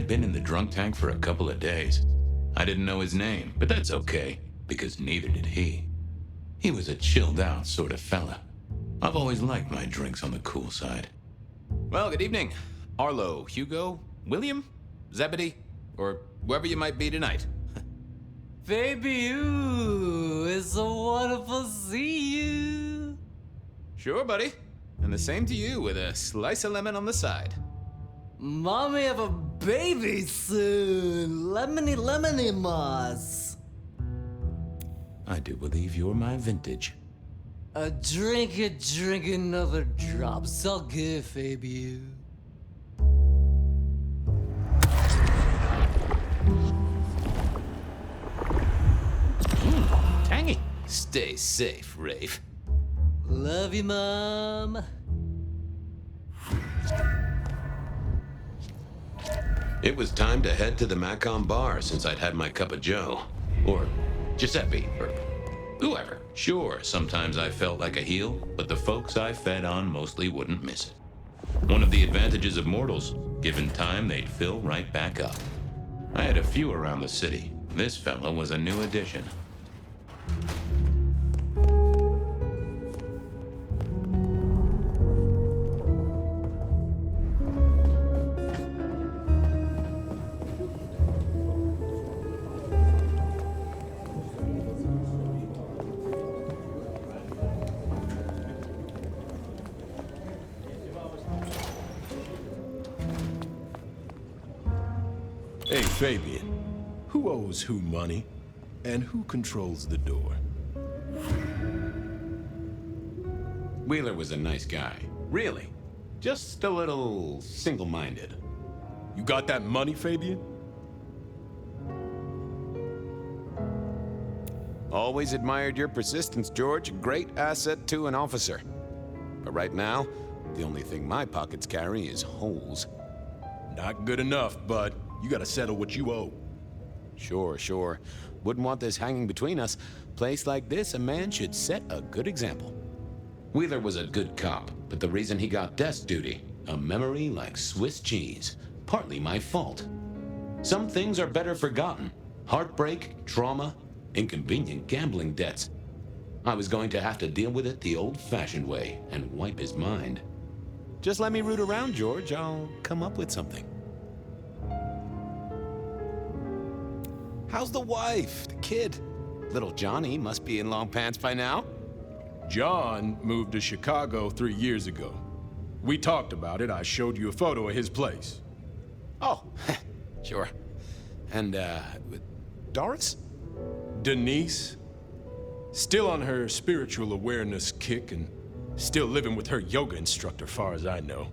had been in the drunk tank for a couple of days. I didn't know his name, but that's okay, because neither did he. He was a chilled-out sort of fella. I've always liked my drinks on the cool side. Well, good evening. Arlo, Hugo, William, Zebedee, or whoever you might be tonight. Baby, ooh, it's so wonderful to see you. Sure, buddy. And the same to you with a slice of lemon on the side. Mommy have a baby soon. Lemony, lemony moss. I do believe you're my vintage. Drink another drop. So good, Fabian. Tangy. Stay safe, Rafe. Love you, Mom. It was time to head to the Macon bar since I'd had my cup of joe. Or Giuseppe, or whoever. Sure, sometimes I felt like a heel, but the folks I fed on mostly wouldn't miss it. One of the advantages of mortals, given time, they'd fill right back up. I had a few around the city. This fella was a new addition. Hey, Fabian. Who owes who money? And who controls the door? Wheeler was a nice guy. Really. Just a little single-minded. You got that money, Fabian? Always admired your persistence, George. A great asset to an officer. But right now, the only thing my pockets carry is holes. Not good enough, bud. You gotta settle what you owe. Sure. Wouldn't want this hanging between us. Place like this, a man should set a good example. Wheeler was a good cop, but the reason he got desk duty, a memory like Swiss cheese, partly my fault. Some things are better forgotten. Heartbreak, trauma, inconvenient gambling debts. I was going to have to deal with it the old-fashioned way and wipe his mind. Just let me root around, George. I'll come up with something. How's the wife, the kid? Little Johnny must be in long pants by now. John moved to Chicago 3 years ago. We talked about it. I showed you a photo of his place. Oh, sure. And, Doris? Denise? Still on her spiritual awareness kick and still living with her yoga instructor, far as I know.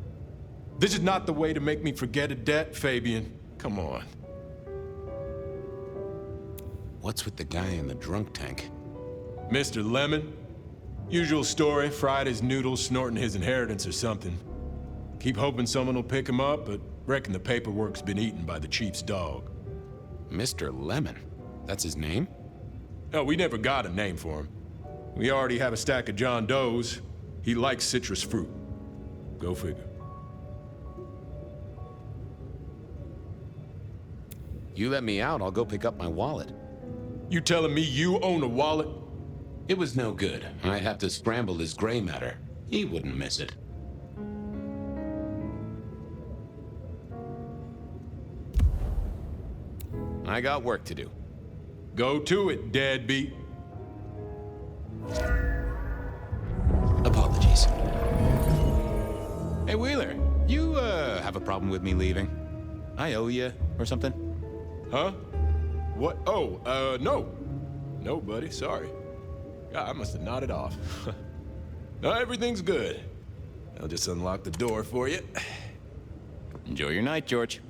This is not the way to make me forget a debt, Fabian. Come on. What's with the guy in the drunk tank? Mr. Lemon? Usual story, fried his noodles, snorting his inheritance or something. Keep hoping someone will pick him up, but reckon the paperwork's been eaten by the chief's dog. Mr. Lemon? That's his name? No, we never got a name for him. We already have a stack of John Does. He likes citrus fruit. Go figure. You let me out, I'll go pick up my wallet. You telling me you own a wallet? It was no good. I'd have to scramble his gray matter. He wouldn't miss it. I got work to do. Go to it, deadbeat. Apologies. Hey, Wheeler, you, have a problem with me leaving? I owe you, or something? Huh? What? Oh, no. No, buddy, sorry. God, I must have nodded off. No, everything's good. I'll just unlock the door for you. Enjoy your night, George.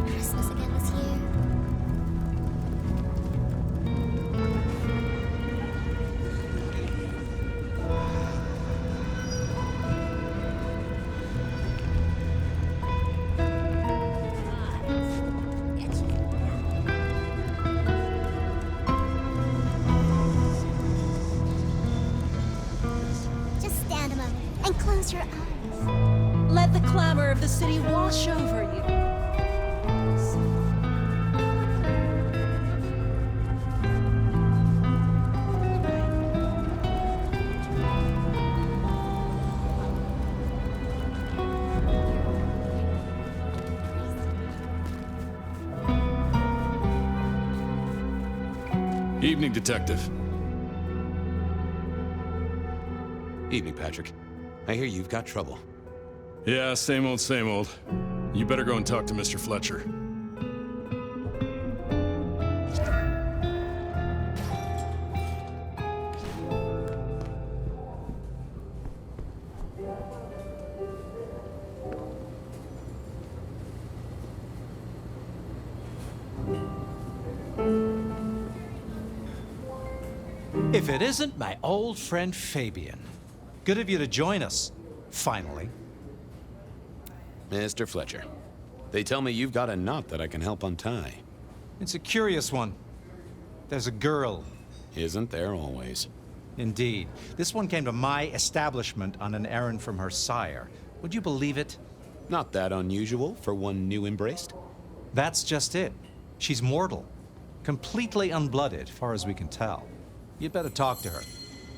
Christmas again this year. Close your eyes. Let the clamor of the city wash over you. Evening, Detective. Evening, Patrick. I hear you've got trouble. Yeah, same old, same old. You better go and talk to Mr. Fletcher. If it isn't my old friend Fabian. Good of you to join us, finally. Mr. Fletcher, they tell me you've got a knot that I can help untie. It's a curious one. There's a girl. Isn't there always? Indeed. This one came to my establishment on an errand from her sire. Would you believe it? Not that unusual for one new embraced. That's just it. She's mortal. Completely unblooded, far as we can tell. You'd better talk to her.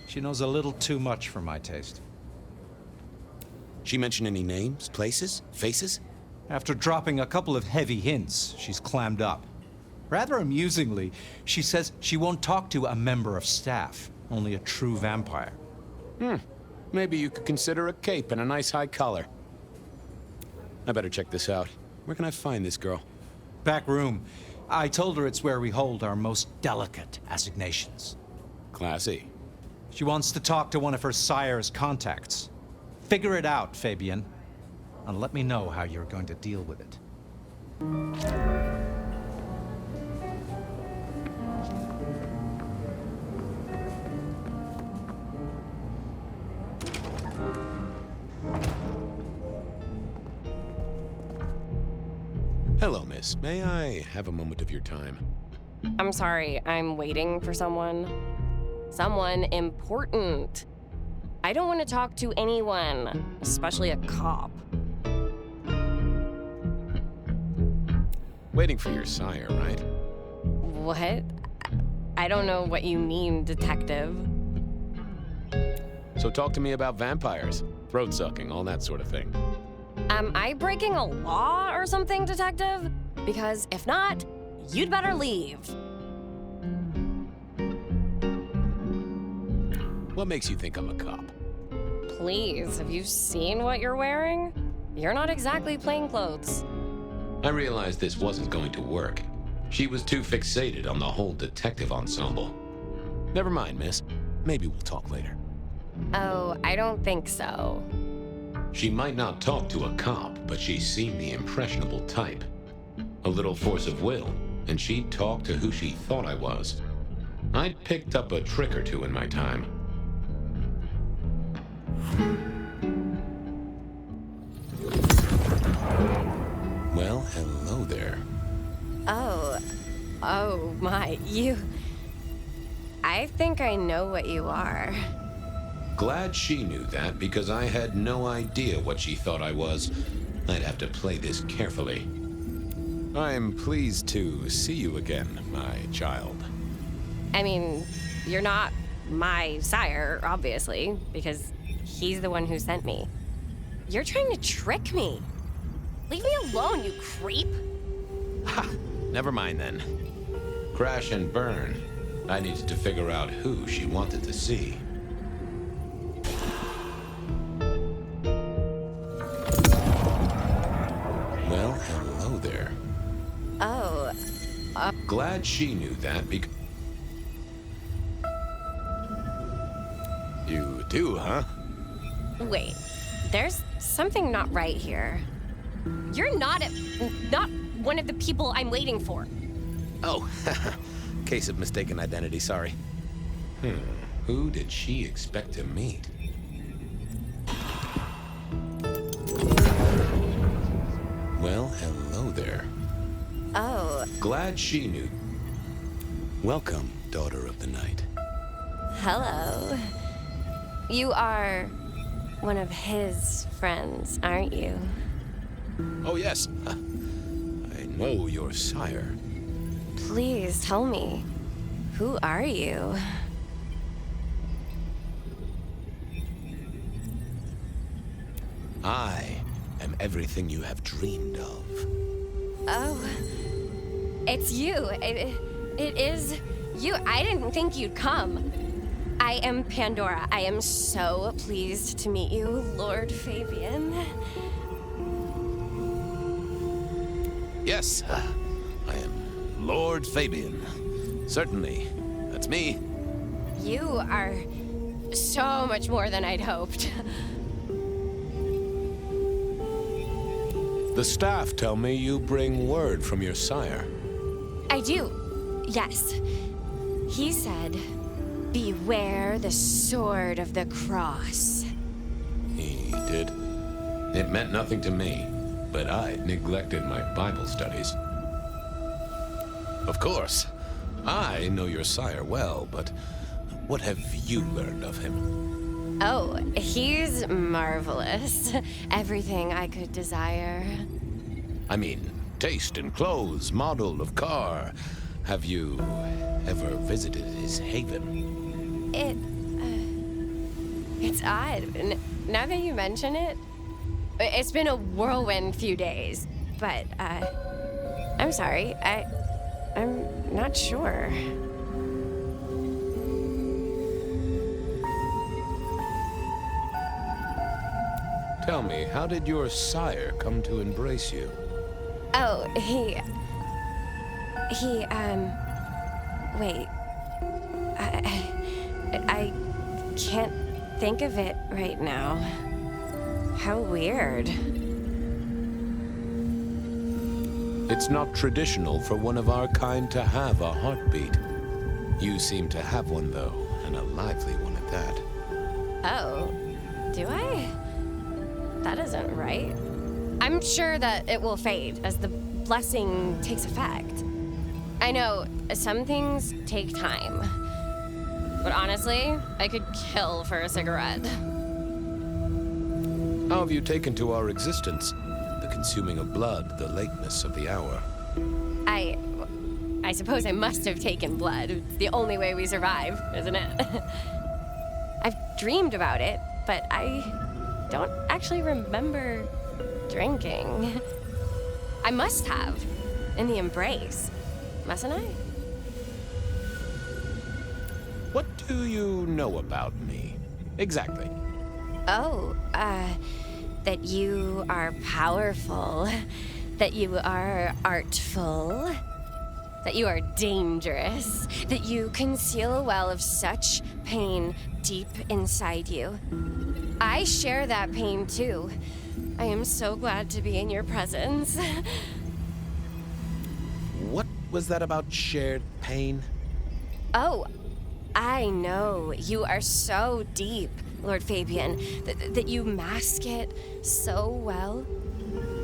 She knows a little too much for my taste. She mention any names, places, faces? After dropping a couple of heavy hints, she's clammed up. Rather amusingly, she says she won't talk to a member of staff, only a true vampire. Maybe you could consider a cape and a nice high collar. I better check this out. Where can I find this girl? Back room. I told her it's where we hold our most delicate assignations. Classy. She wants to talk to one of her sire's contacts. Figure it out, Fabian, and let me know how you're going to deal with it. Hello, miss. May I have a moment of your time? I'm sorry, I'm waiting for someone. Someone important. I don't want to talk to anyone, especially a cop. Waiting for your sire, right? What? I don't know what you mean, detective. So talk to me about vampires, throat sucking, all that sort of thing. Am I breaking a law or something, detective? Because if not, you'd better leave. What makes you think I'm a cop? Please, have you seen what you're wearing? You're not exactly plainclothes. I realized this wasn't going to work. She was too fixated on the whole detective ensemble. Never mind, miss. Maybe we'll talk later. Oh, I don't think so. She might not talk to a cop, but she seemed the impressionable type. A little force of will, and she'd talk to who she thought I was. I'd picked up a trick or two in my time. Well, hello there. Oh my, I think I know what you are. Glad she knew that, because I had no idea what she thought I was. I'd have to play this carefully. I'm pleased to see you again, my child. I mean, you're not my sire, obviously, because he's the one who sent me. You're trying to trick me. Leave me alone, you creep. Ha! Never mind then. Crash and burn. I needed to figure out who she wanted to see. Well, hello there. Oh, Glad she knew that, because You do, huh? wait. There's something not right here. You're not one of the people I'm waiting for. Oh, case of mistaken identity, sorry. who did she expect to meet? Well, hello there. Oh, Glad she knew. Welcome, daughter of the night. hello. You are one of his friends, aren't you? Oh, yes. I know your sire. Please tell me, who are you? I am everything you have dreamed of. Oh, it's you. It is you. I didn't think you'd come. I am Pandora. I am so pleased to meet you, Lord Fabian. Yes, I am Lord Fabian. Certainly. That's me. You are so much more than I'd hoped. The staff tell me you bring word from your sire. I do, yes. He said, beware the sword of the cross. He did. It meant nothing to me, but I neglected my Bible studies. Of course. I know your sire well, but what have you learned of him? Oh, he's marvelous. Everything I could desire. I mean, taste in clothes, model of car. Have you ever visited his haven? It's odd. Now that you mention it, it's been a whirlwind few days. But, I'm sorry. I'm not sure. Tell me, how did your sire come to embrace you? Oh, wait. I can't think of it right now. How weird. It's not traditional for one of our kind to have a heartbeat. You seem to have one, though, and a lively one at that. Oh, do I? That isn't right. I'm sure that it will fade as the blessing takes effect. I know some things take time, but honestly, I could kill for a cigarette. How have you taken to our existence? The consuming of blood, the lateness of the hour. I suppose I must have taken blood. It's the only way we survive, isn't it? I've dreamed about it, but I don't actually remember drinking. I must have, in the embrace, mustn't I? What do you know about me? Exactly. Oh, that you are powerful, that you are artful, that you are dangerous, that you conceal a well of such pain deep inside you. I share that pain too. I am so glad to be in your presence. What was that about shared pain? Oh, I know. You are so deep, Lord Fabian, that you mask it so well.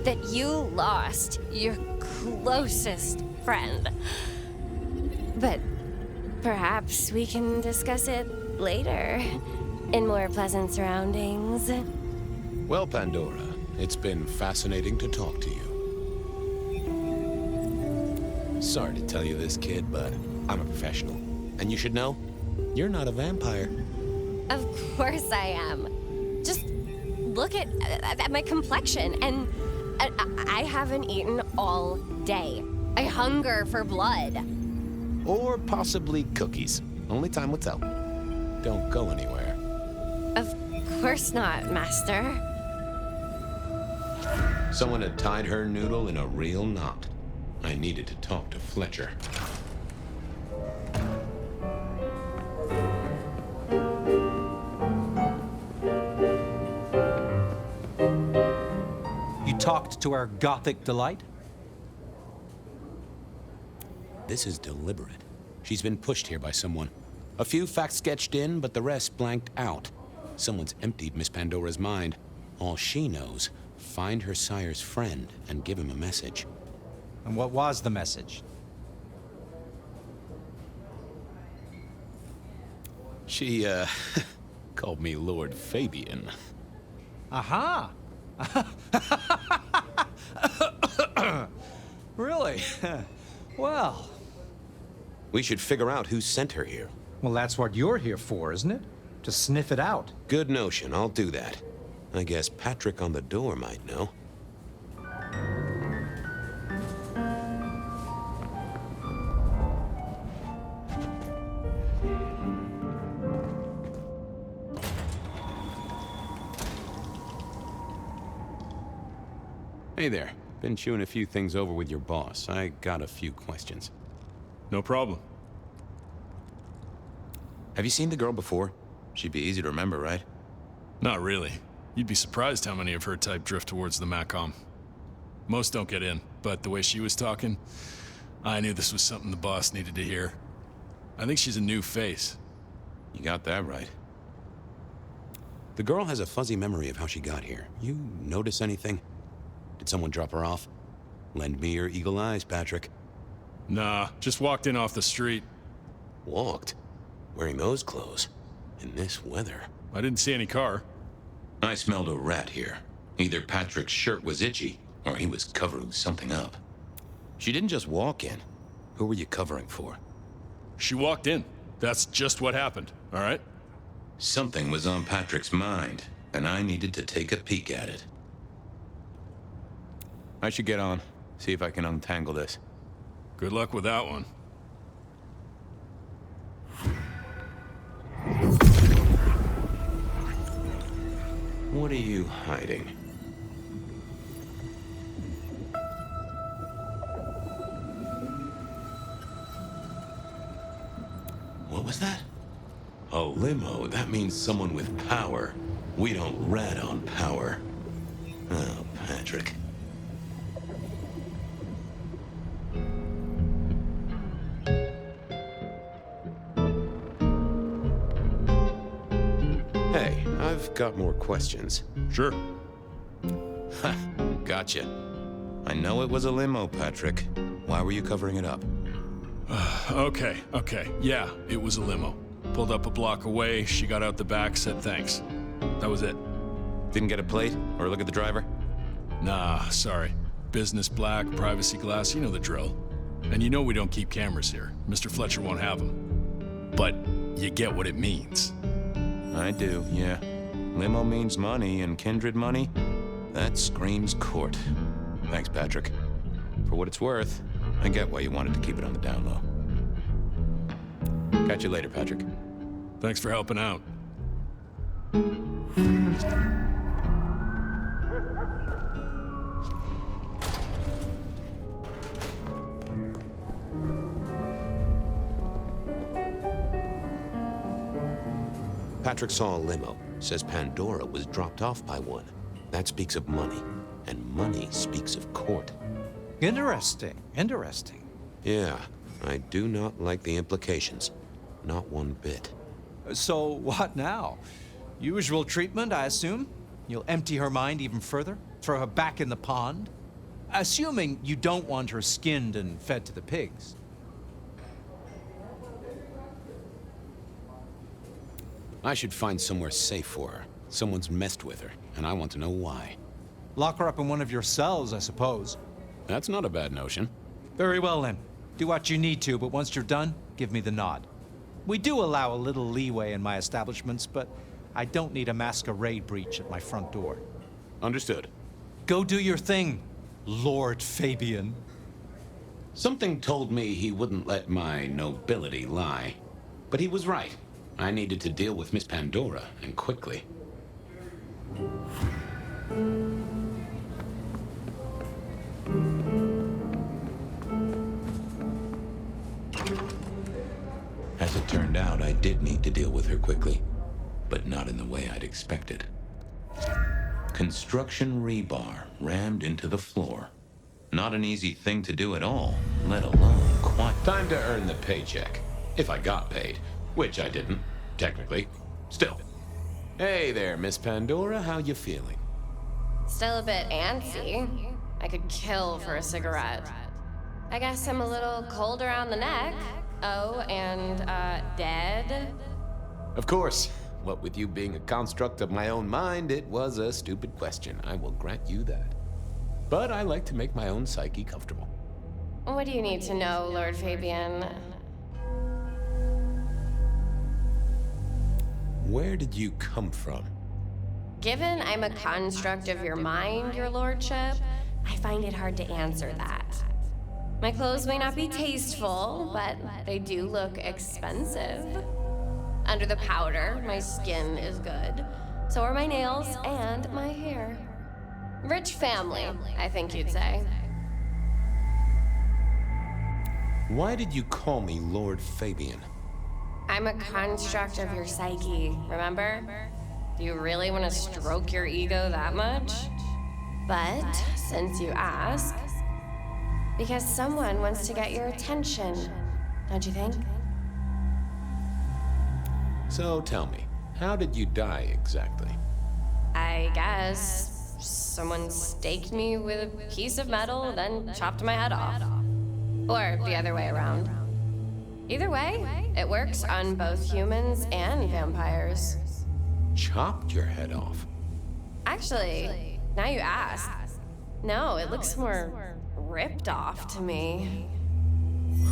That you lost your closest friend. But perhaps we can discuss it later, in more pleasant surroundings. Well, Pandora, it's been fascinating to talk to you. Sorry to tell you this, kid, but I'm a professional. And you should know, you're not a vampire. Of course I am. Just look at my complexion, and I haven't eaten all day. I hunger for blood. Or possibly cookies. Only time will tell. Don't go anywhere. Of course not, Master. Someone had tied her noodle in a real knot. I needed to talk to Fletcher. You talked to our gothic delight? This is deliberate. She's been pushed here by someone. A few facts sketched in, but the rest blanked out. Someone's emptied Miss Pandora's mind. All she knows, find her sire's friend and give him a message. And what was the message? She, called me Lord Fabian. Aha! Really? Well, We should figure out who sent her here. well, that's what you're here for, isn't it? To sniff it out. Good notion, I'll do that. I guess Patrick on the door might know. Hey there. Been chewing a few things over with your boss. I got a few questions. No problem. Have you seen the girl before? She'd be easy to remember, right? Not really. You'd be surprised how many of her type drift towards the Macom. Most don't get in, but the way she was talking, I knew this was something the boss needed to hear. I think she's a new face. You got that right. The girl has a fuzzy memory of how she got here. You notice anything? Did someone drop her off? Lend me your eagle eyes, Patrick. Nah, just walked in off the street. Walked? Wearing those clothes? In this weather? I didn't see any car. I smelled a rat here. Either Patrick's shirt was itchy, or he was covering something up. She didn't just walk in. Who were you covering for? She walked in. That's just what happened, all right? Something was on Patrick's mind, and I needed to take a peek at it. I should get on. See if I can untangle this. Good luck with that one. What are you hiding? What was that? A limo. That means someone with power. We don't rat on power. Oh, Patrick. Hey, I've got more questions. Sure. Ha, gotcha. I know it was a limo, Patrick. Why were you covering it up? Okay. Yeah, it was a limo. Pulled up a block away, she got out the back, said thanks. That was it. Didn't get a plate or look at the driver? Nah, sorry. Business black, privacy glass, you know the drill. And you know we don't keep cameras here. Mr. Fletcher won't have them. But you get what it means. I do, yeah. Limo means money, and kindred money? That screams court. Thanks, Patrick. For what it's worth, I get why you wanted to keep it on the down low. Catch you later, Patrick. Thanks for helping out. Patrick saw a limo. Says Pandora was dropped off by one. That speaks of money. And money speaks of court. Interesting. Yeah, I do not like the implications. Not one bit. So, what now? Usual treatment, I assume? You'll empty her mind even further? Throw her back in the pond? Assuming you don't want her skinned and fed to the pigs. I should find somewhere safe for her. Someone's messed with her, and I want to know why. Lock her up in one of your cells, I suppose. That's not a bad notion. Very well, then. Do what you need to, but once you're done, give me the nod. We do allow a little leeway in my establishments, but I don't need a masquerade breach at my front door. Understood. Go do your thing, Lord Fabian. Something told me he wouldn't let my nobility lie. But he was right. I needed to deal with Miss Pandora, and quickly. As it turned out, I did need to deal with her quickly, but not in the way I'd expected. Construction rebar rammed into the floor. Not an easy thing to do at all, let alone quite. Time to earn the paycheck. If I got paid, which I didn't, technically. Still. Hey there, Miss Pandora. How you feeling? Still a bit antsy. I could kill for a cigarette. I guess I'm a little cold around the neck. Oh, and, dead? Of course. What with you being a construct of my own mind, it was a stupid question. I will grant you that. But I like to make my own psyche comfortable. What do you need to know, Lord Fabian? Where did you come from? Given I'm a construct of your mind, your lordship, I find it hard to answer that. My clothes may not be tasteful, but they do look expensive. Under the powder, my skin is good. So are my nails and my hair. Rich family, I think you'd say. Why did you call me Lord Fabian? I'm a construct of your psyche, remember? Do you really want to stroke your ego that much? But, since you ask, because someone wants to get your attention, don't you think? So tell me, how did you die exactly? I guess someone staked me with a piece of metal, then chopped my head off. Or the other way around. Either way, it works on both humans and vampires. Chopped your head off? Actually, now you ask. No, it looks more ripped off to me.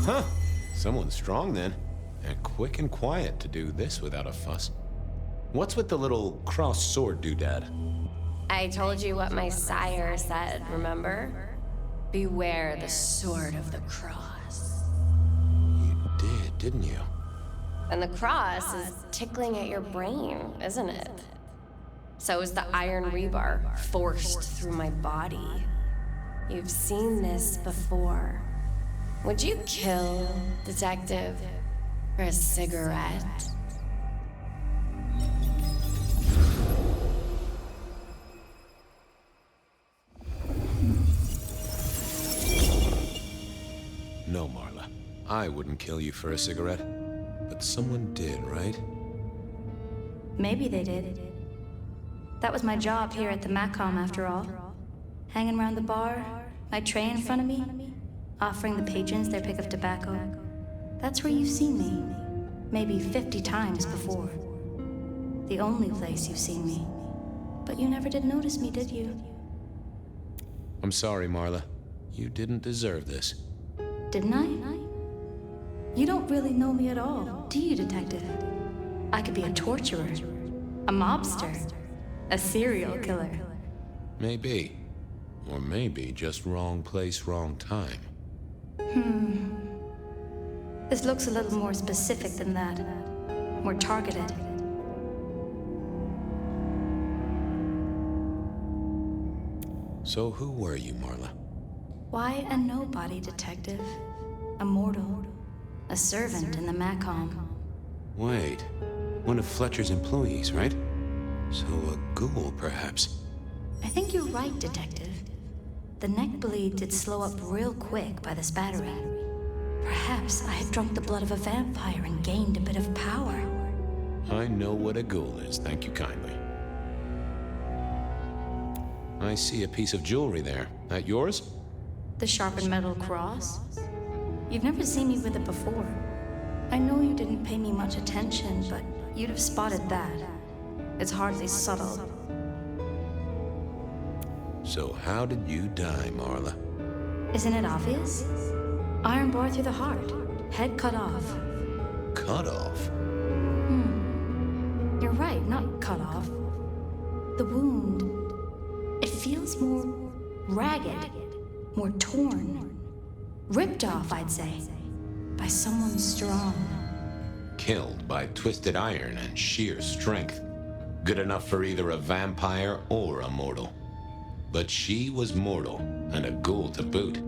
Huh. Someone's strong then. And quick and quiet to do this without a fuss. What's with the little crossed sword doodad? I told you what my sire said, remember? Beware the sword of the cross. You did, didn't you? And the cross is tickling at your brain, isn't it? So is the iron rebar forced through my body. You've seen this before. Would you kill, detective, for a cigarette? No, Marla. I wouldn't kill you for a cigarette. But someone did, right? Maybe they did. That was my job here at the Macom, after all. Hanging around the bar, my tray in front of me, offering the patrons their pick of tobacco. That's where you've seen me. Maybe 50 times before. The only place you've seen me. But you never did notice me, did you? I'm sorry, Marla. You didn't deserve this. Didn't I? You don't really know me at all, do you, detective? I could be a torturer, a mobster, a serial killer. Maybe. Or maybe just wrong place, wrong time. This looks a little more specific than that. More targeted. So who were you, Marla? Why a nobody, detective? A mortal. A servant in the Macom. Wait. One of Fletcher's employees, right? So a ghoul, perhaps. I think you're right, detective. The neck bleed did slow up real quick by the spattering. Perhaps I had drunk the blood of a vampire and gained a bit of power. I know what a ghoul is, thank you kindly. I see a piece of jewelry there. That yours? The sharpened metal cross? You've never seen me with it before. I know you didn't pay me much attention, but you'd have spotted that. It's hardly subtle. So how did you die, Marla? Isn't it obvious? Iron bar through the heart. Head cut off. Cut off? You're right, not cut off. The wound, it feels more ragged, more torn. Ripped off, I'd say. By someone strong. Killed by twisted iron and sheer strength. Good enough for either a vampire or a mortal. But she was mortal, and a ghoul to boot.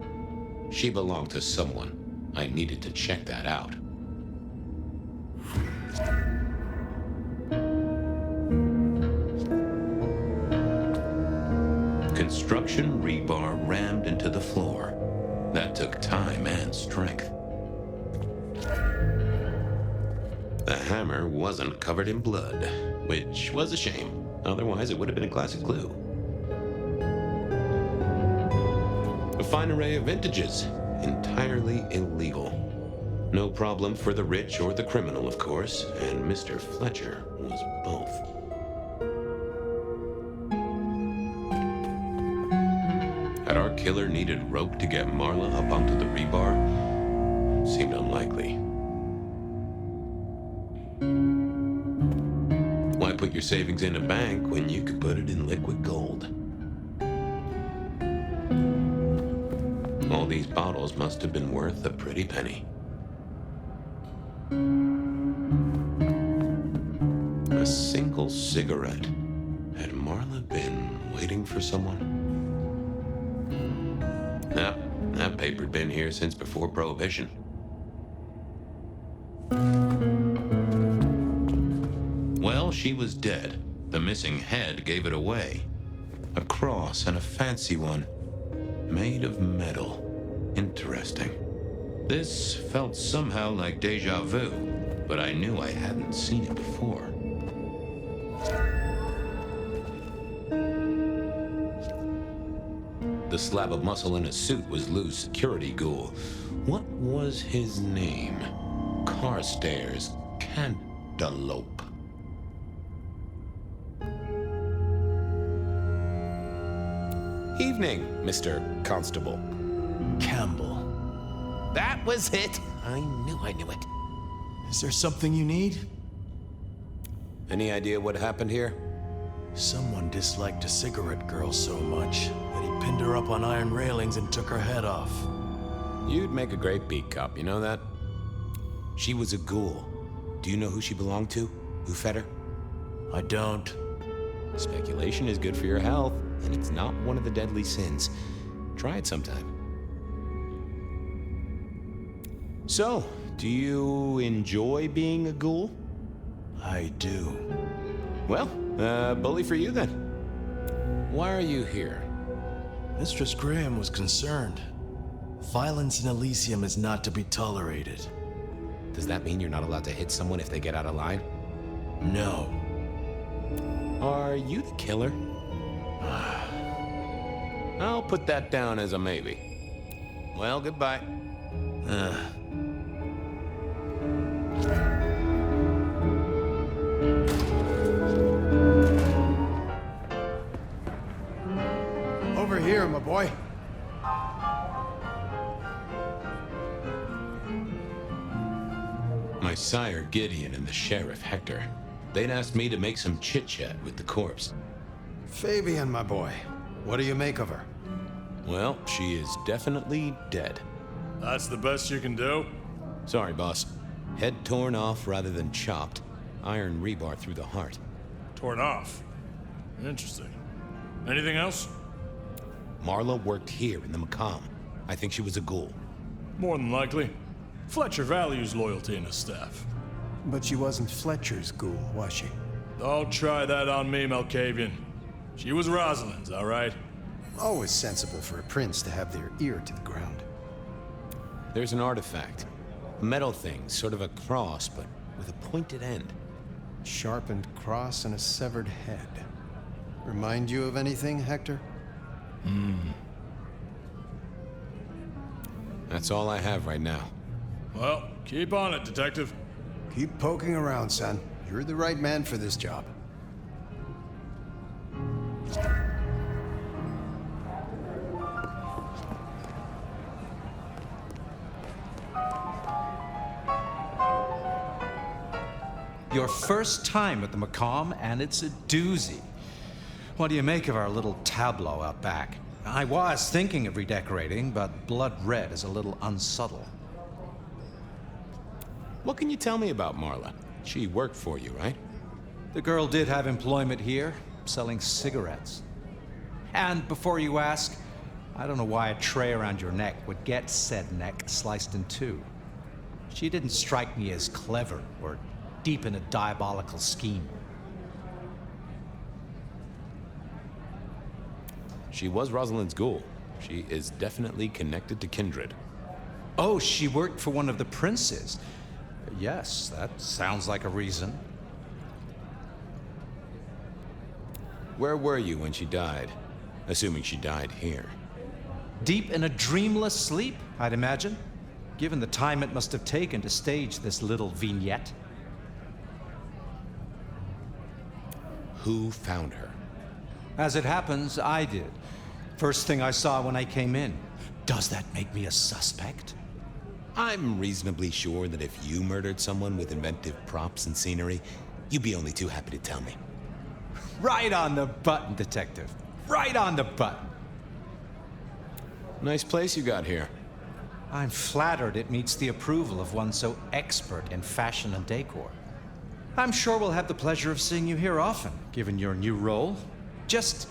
She belonged to someone. I needed to check that out. Construction rebar rammed into the floor. That took time and strength. The hammer wasn't covered in blood, which was a shame. Otherwise, it would have been a classic clue. A fine array of vintages, entirely illegal. No problem for the rich or the criminal, of course, and Mr. Fletcher was both. Had our killer needed rope to get Marla up onto the rebar? Seemed unlikely. Why put your savings in a bank when you could put it in liquid gold? All these bottles must have been worth a pretty penny. A single cigarette. Had Marla been waiting for someone? Yep, that paper'd been here since before Prohibition. Well, she was dead. The missing head gave it away. A cross, and a fancy one. Made of metal. Interesting. This felt somehow like deja vu, but I knew I hadn't seen it before. The slab of muscle in his suit was Lou's security ghoul. What was his name? Carstairs Cantaloupe. Evening, Mr. Constable. Campbell. That was it. I knew it. Is there something you need? Any idea what happened here? Someone disliked a cigarette girl so much that he pinned her up on iron railings and took her head off. You'd make a great beat cop, you know that? She was a ghoul. Do you know who she belonged to? Who fed her? I don't. Speculation is good for your health, and it's not one of the deadly sins. Try it sometime. So, do you enjoy being a ghoul? I do. Well, bully for you then. Why are you here? Mistress Graham was concerned. Violence in Elysium is not to be tolerated. Does that mean you're not allowed to hit someone if they get out of line? No. Are you the killer? I'll put that down as a maybe. Well, goodbye. Over here, my boy. My sire Gideon and the sheriff Hector. They'd asked me to make some chit-chat with the corpse. Fabian, my boy. What do you make of her? Well, she is definitely dead. That's the best you can do? Sorry, boss. Head torn off rather than chopped. Iron rebar through the heart. Torn off. Interesting. Anything else? Marla worked here in the Macam. I think she was a ghoul. More than likely. Fletcher values loyalty in his staff. But she wasn't Fletcher's ghoul, was she? Don't try that on me, Malkavian. She was Rosalind's, all right? Always sensible for a prince to have their ear to the ground. There's an artifact. A metal thing, sort of a cross, but with a pointed end. Sharpened cross and a severed head. Remind you of anything, Hector? That's all I have right now. Well, keep on it, Detective. Keep poking around, son. You're the right man for this job. Your first time at the Macam, and it's a doozy. What do you make of our little tableau out back? I was thinking of redecorating, but blood red is a little unsubtle. What can you tell me about Marla? She worked for you, right? The girl did have employment here, selling cigarettes. And before you ask, I don't know why a tray around your neck would get said neck sliced in two. She didn't strike me as clever or deep in a diabolical scheme. She was Rosalind's ghoul. She is definitely connected to kindred. Oh, she worked for one of the princes. Yes, that sounds like a reason. Where were you when she died? Assuming she died here. Deep in a dreamless sleep, I'd imagine. given the time it must have taken to stage this little vignette. Who found her? As it happens, I did. First thing I saw when I came in. Does that make me a suspect? I'm reasonably sure that if you murdered someone with inventive props and scenery, you'd be only too happy to tell me. Right on the button, Detective. Right on the button. Nice place you got here. I'm flattered it meets the approval of one so expert in fashion and decor. I'm sure we'll have the pleasure of seeing you here often, given your new role. Just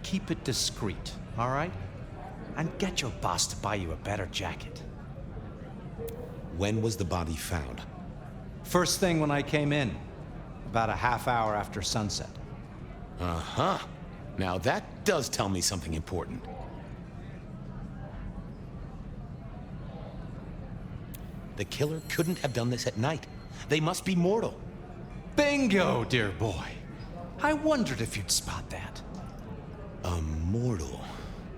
keep it discreet, all right? And get your boss to buy you a better jacket. When was the body found? First thing when I came in, about a half hour after sunset. Uh-huh. Now that does tell me something important. The killer couldn't have done this at night. They must be mortal. Bingo, dear boy. I wondered if you'd spot that. A mortal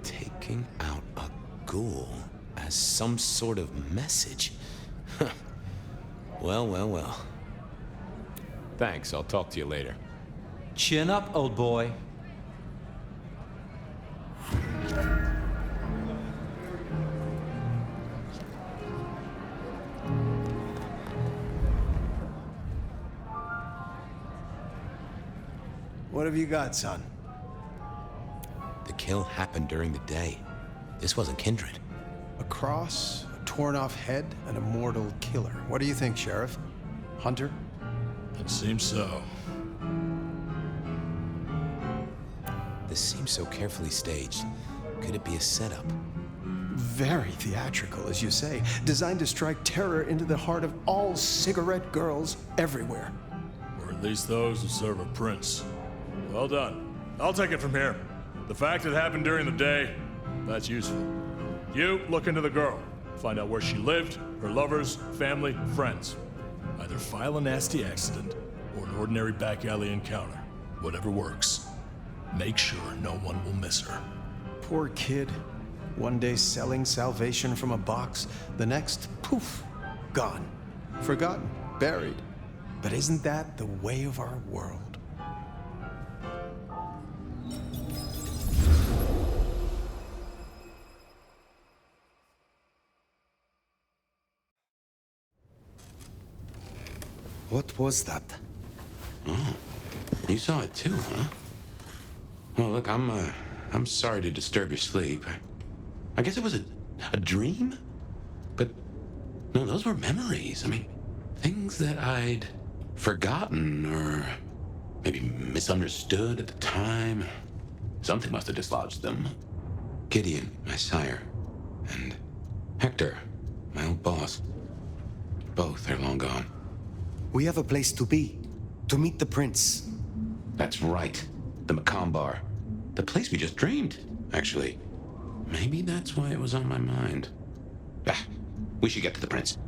taking out a ghoul as some sort of message. Well, well, well. Thanks, I'll talk to you later. Chin up, old boy. What have you got, son? The kill happened during the day. This wasn't Kindred. A cross, a torn-off head, and a mortal killer. What do you think, Sheriff? Hunter? It seems so. This seems so carefully staged. Could it be a setup? Very theatrical, as you say. Designed to strike terror into the heart of all cigarette girls everywhere. Or at least those who serve a prince. Well done. I'll take it from here. The fact it happened during the day, that's useful. You look into the girl. Find out where she lived, her lovers, family, friends. Either file a nasty accident or an ordinary back alley encounter. Whatever works. Make sure no one will miss her. Poor kid. One day selling salvation from a box, the next, poof, gone. Forgotten, buried. But isn't that the way of our world? What was that? Oh, you saw it too, huh? Well, look, I'm sorry to disturb your sleep. I guess it was a dream? But, no, those were memories. I mean, things that I'd forgotten or maybe misunderstood at the time. Something must have dislodged them. Gideon, my sire, and Hector, my old boss. Both are long gone. We have a place to be. To meet the prince. That's right. The Macomb Bar. The place we just dreamed, actually. Maybe that's why it was on my mind. Ah, we should get to the prince.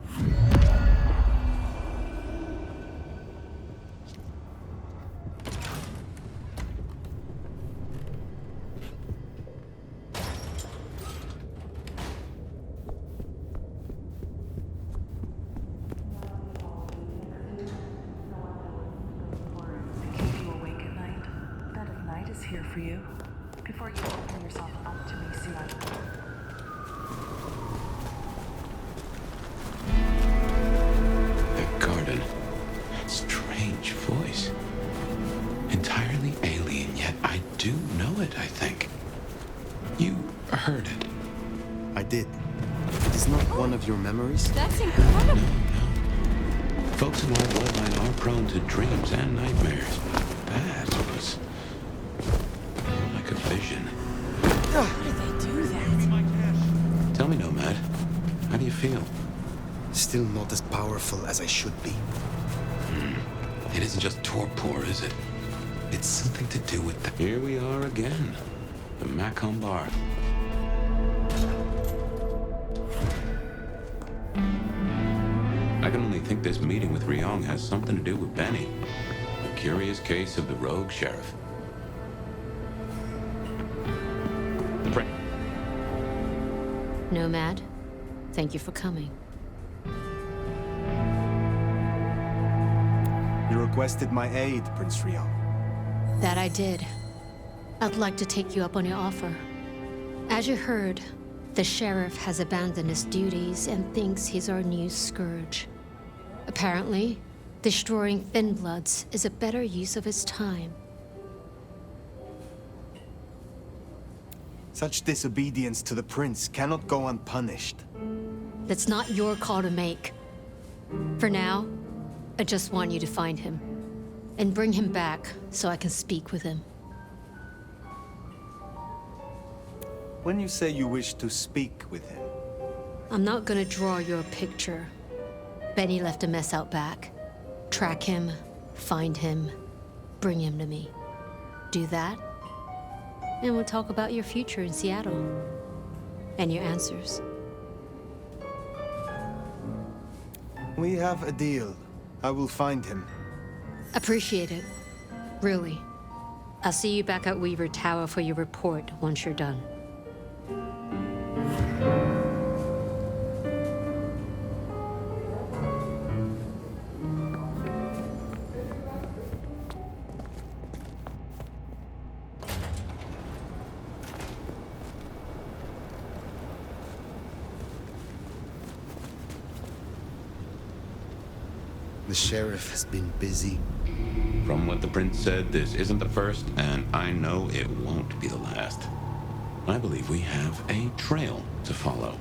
Here for you. Before you open yourself up to me, see That garden. That strange voice. Entirely alien, yet I do know it, I think. You heard it. I did. It is not one of your memories? That's incredible. No. Folks in my bloodline are prone to dreams and nightmares. That was like a vision. How did they do that? Tell me, Nomad, how do you feel? Still not as powerful as I should be. It isn't just torpor, is it? It's something to do with the... Here we are again. The Macomb Bar. I can only think this meeting with Ryong has something to do with Benny. A curious case of the rogue sheriff. The prince. Nomad, thank you for coming. You requested my aid, Prince Rio. That I did. I'd like to take you up on your offer. As you heard, the sheriff has abandoned his duties and thinks he's our new scourge. Apparently, destroying Thin Bloods is a better use of his time. Such disobedience to the prince cannot go unpunished. That's not your call to make. For now, I just want you to find him and bring him back so I can speak with him. When you say you wish to speak with him, I'm not gonna draw you a picture. Benny left a mess out back. Track him, find him, bring him to me. Do that, and we'll talk about your future in Seattle. And your answers. we have a deal. I will find him. Appreciate it. Really. I'll see you back at Weaver Tower for your report once you're done. The sheriff has been busy. From what the prince said, this isn't the first, and I know it won't be the last. I believe we have a trail to follow.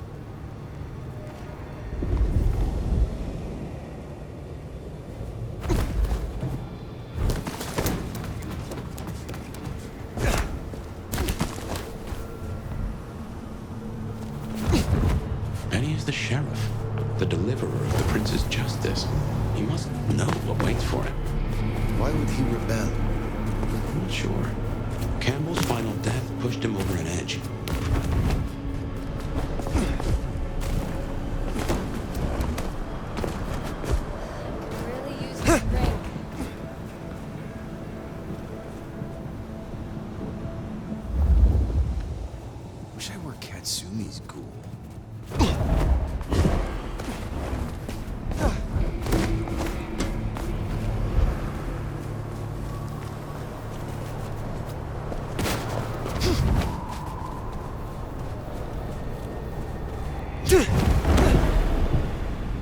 Benny is the sheriff, the deliverer of the prince's justice. He must know what waits for him. Why would he rebel? I'm not sure. Campbell's final death pushed him over an edge. Really use your drink. Wish I were Katsumi's ghoul.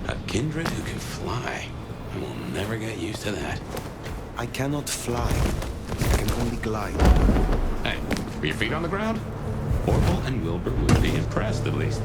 A kindred who can fly. I will never get used to that. I cannot fly. I can only glide. Hey, are your feet on the ground? Orville and Wilbur would be impressed, at least.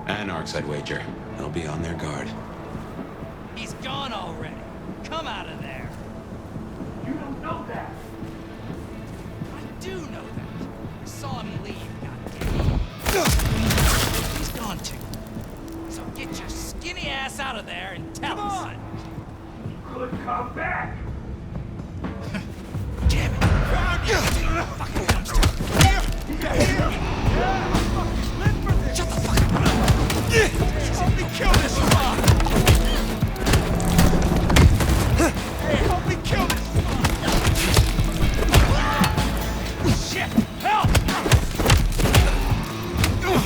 Anarchs, I'd wager. They'll be on their guard. He's gone already. Come out of there. You don't know that. I do know that. I saw him leave, goddammit. He's gone too. So get your skinny ass out of there and tell us. Come on. Could come back. Damn it. Fucking dumpster. Shut the fuck up. Help me kill this fuck. Hey, help me kill this fuck. Shit, help.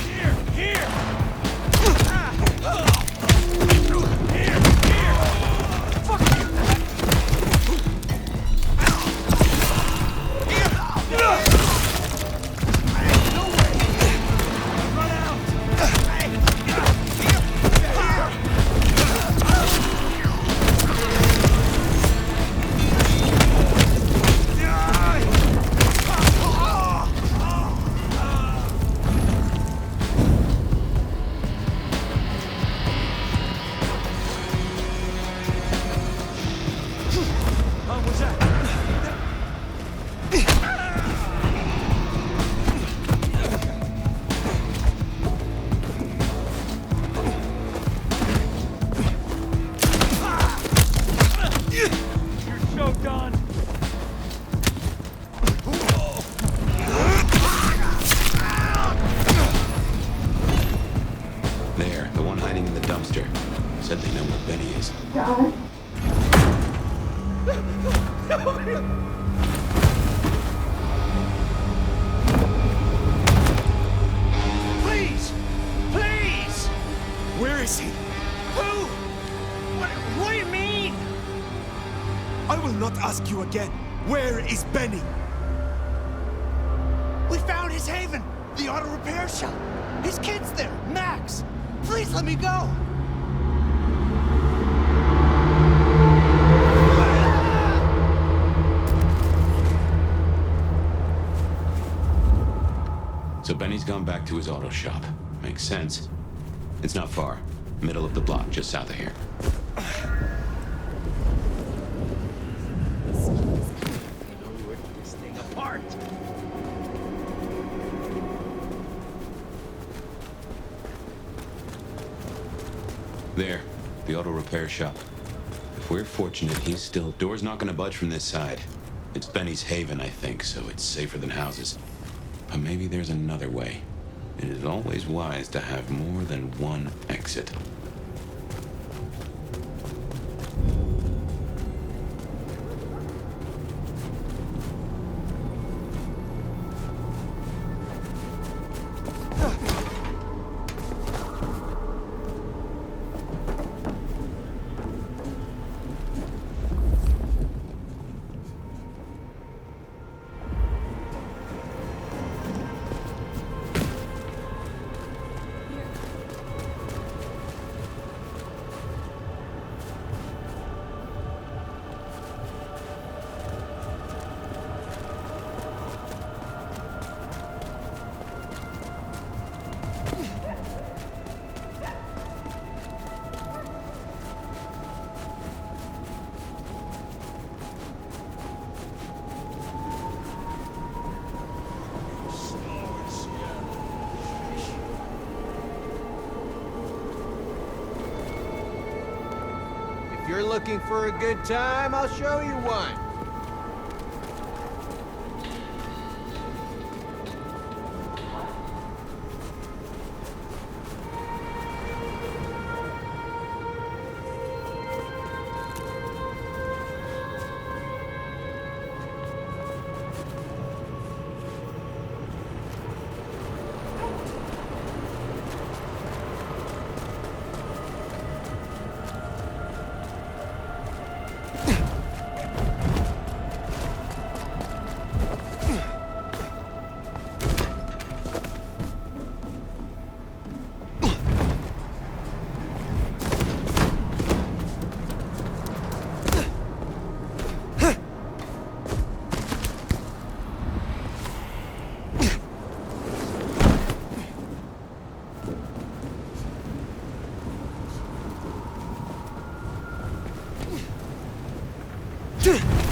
Here. Here. Fuck you. There, the one hiding in the dumpster. Said they know where Benny is. Please! Please! Where is he? Who? What do you mean? I will not ask you again. Where is Benny? We found his haven, the auto repair shop. His kid's there, Max. Please let me go. So Benny's gone back to his auto shop. Makes sense. It's not far. Middle of the block, just south of here. This thing apart. There, the auto repair shop. If we're fortunate, he's still... Door's not gonna budge from this side. It's Benny's haven, I think, so it's safer than houses. But maybe there's another way. It is always wise to have more than one exit. If you're looking for a good time, I'll show you one. Ugh!